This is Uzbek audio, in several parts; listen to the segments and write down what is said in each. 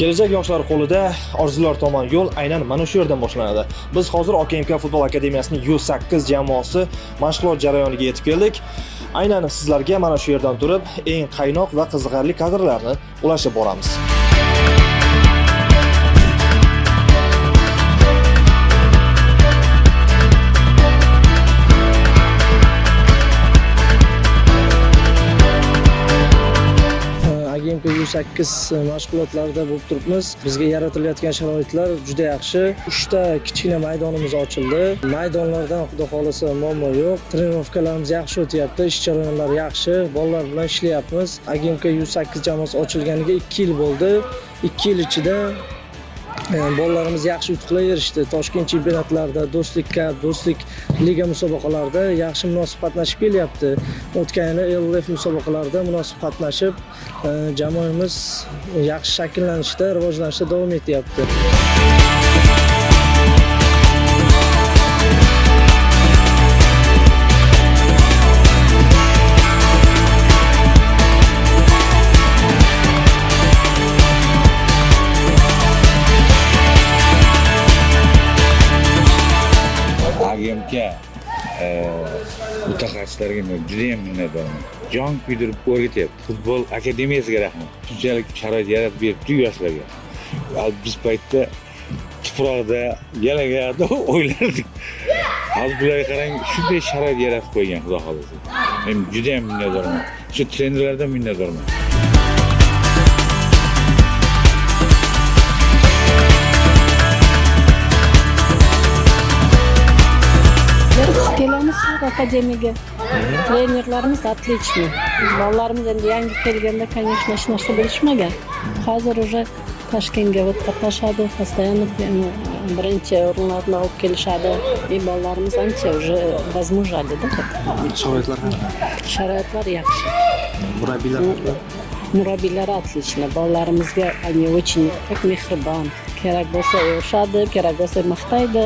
Kelajak yoshlar qo'lida orzular tomon yo'l aynan mana shu yerdan boshlanadi. Biz hozir OKMK Futbol Akademiyasining U8 jamoasi mashg'ulot jarayoniga yetib keldik. Aynan sizlarga mana shu yerdan turib, eng qaynoq va qiziqarli kadrlarni ulashib boramiz. OKMK U8 mashg'ulotlarida bo'lib turibmiz. Bizga yaratilayotgan sharoitlar juda yaxshi. 3 ta kichkina maydonimiz ochildi. Maydonlardan xudo xolasa muammo yo'q. Trenirovkalarimiz yaxshi o'tyapti, ish jarayonlari yaxshi. Bolalar bilan ishlayapmiz. OKMK U8 jamoasi ochilganiga 2 yil bo'ldi. 2 yil ichida bolalarimiz yaxshi yutuqlarga erishdi. Toshkent chempionatlarida, Do'stlik liga musobaqalarida yaxshi munosib qatnashib kelyapti. O'tgan yili LRF musobaqalarida munosib qatnashib, jamoamiz yaxshi shakllanishda, rivojlanishda davom etyapti. OKMK mutaxassislariga juda ham minnatdorman. Jon kuydirib o'rgatyapti. Futbol akademiyasiga rahmat. Shunchalik sharoit yaratib beribdi yoshlarga. Biz paytda tuproqda, yalagada o'ylardik. Hozir bularga qarang, shunday sharoit yaratib qo'ygan, xudo xolasa. Men juda ham minnatdorman. Shu trenerlardan minnatdorman. Kelamiz akademiyaga. Trenerlarimiz отличный. Bolalarimiz endi yangi kelganda, конечно, hech narsa bilishmagan. Hozir уже Toshkentga o'tib qatnashadi, постоянно birinchi o'rinlarni olib kelishadi. Bolalarimiz ancha уже возмужали-da. Sharoitlar ham. Sharoitlar yaxshi. Murabbiylar отлично. Bolalarimizga они очень как mehribon. Kerak bo'lsa urishadi, kerak bo'lsa maqtaydi.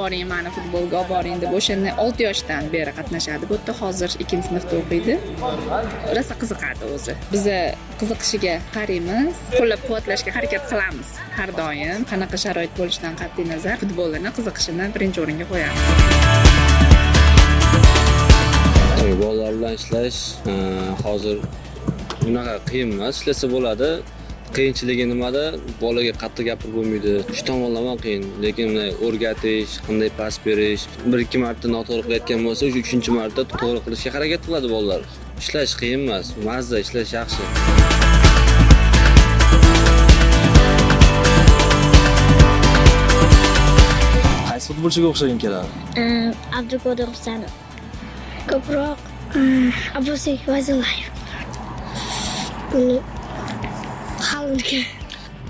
Boring, mani futbolga olib boring deb o'shanda 6 yoshdan beri qatnashadi. Bu yerda hozir 2-sinfda o'qiydi. Rosa qiziqadi o'zi. Biz qiziqishiga qaraymiz, qo'llab-quvvatlashga harakat qilamiz. Har doim qanaqa sharoit bo'lishidan qat'iy nazar futbolni qiziqishini birinchi o'ringa qo'yamiz. Bolalar bilan ishlash hozir bunaqa qiyin emas, ishlasa bo'ladi. Qiyinchiligi nimada? Bolaga qattiq gapirib bo'lmaydi. Shu tomonlama qiyin, lekin o'rgatish, qanday pas berish, 1-2 marta noto'g'ri qilayotgan bo'lsa, 3-marta to'g'ri qilishga harakat qiladi bolalar. Ishlash qiyin emas, mazza, ishlash yaxshi. Qaysi futbolchiga o'xshaging keladi? Abduqodir Husanov. Ko'proq Abosbek Fayzullayev.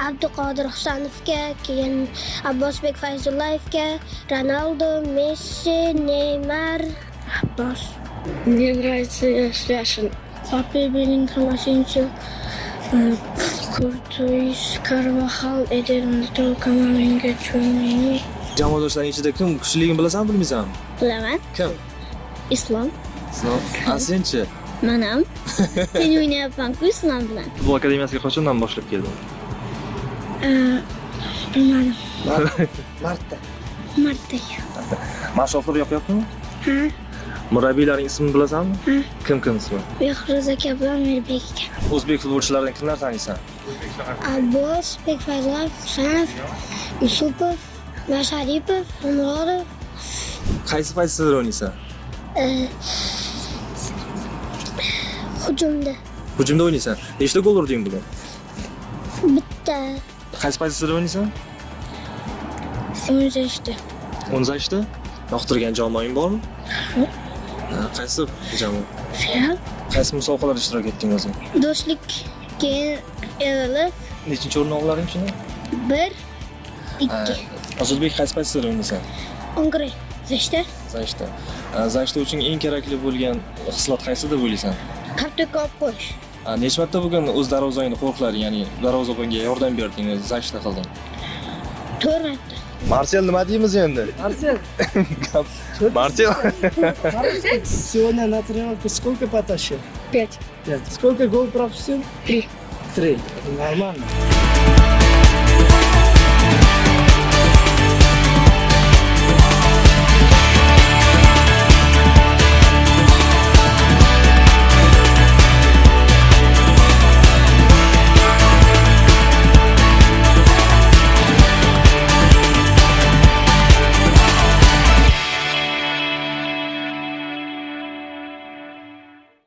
Abduqodir Husanovga, keyin Abbosbek Fayzullayevga, Ronaldo, Messi, Neymar, Abbos. Мне нравится Яшин. Папе Беллингем, Асенсио, Куртуис, Карвахал, Эдерн, Камавинга, Чуамини. Jamoadoshlaring ichida kim kuchliligini bilasanmi, bilmaysanmi? Bilaman. Kim? Islom. Senchi? Men ham. Men o'ynayapman-ku Islom bilan. Futbol akademiyasiga qachondan boshlab kelding? Bilmadim. Martda. Martda. Mashg'ulotlar yoqyaptimi? Ha. Murabbiylarning ismini bilasanmi? Ha. Kim ismi? Behruz aka bilan Mirbek aka. O'zbek futbolchilaridan kimlar taniysan? Abbos, Bekfazlov, Husanov, Yusupov, Masharipov, Murodov. Qaysi pozisyada o'ynaysan? Hujumda o'ynaysan. Nechta gol urding bugun? Bitta. Qaysi pozitsiyada o'ynaysan? 18. 18 ta. Yoqtirgan jamoang bormi? Qaysi jamoa? Real. Qaysi musobaqalarda ishtirok etding o'zing? Do'stlik, keyin LLF. Nechinchi o'rin olding shunda? 1, 2. Ozodbek qaysi pozitsiyada o'ynaysan? Ongre. Zashta. Zashta uchun eng kerakli bo'lgan xislat qaysi deb o'ylaysan? Karto'ka olib qo'yish. Necha marta bugun o'z darvozangni qo'riqlading, ya'ni darvozabonga yordam berding, zashta qilding? 4 marta. Marsel nima deymiz endi? Arsel, Marsel. сегодня на тренировке сколько потащил? 5. 5. Сколько гол пропустил? 3. 3. Нормально.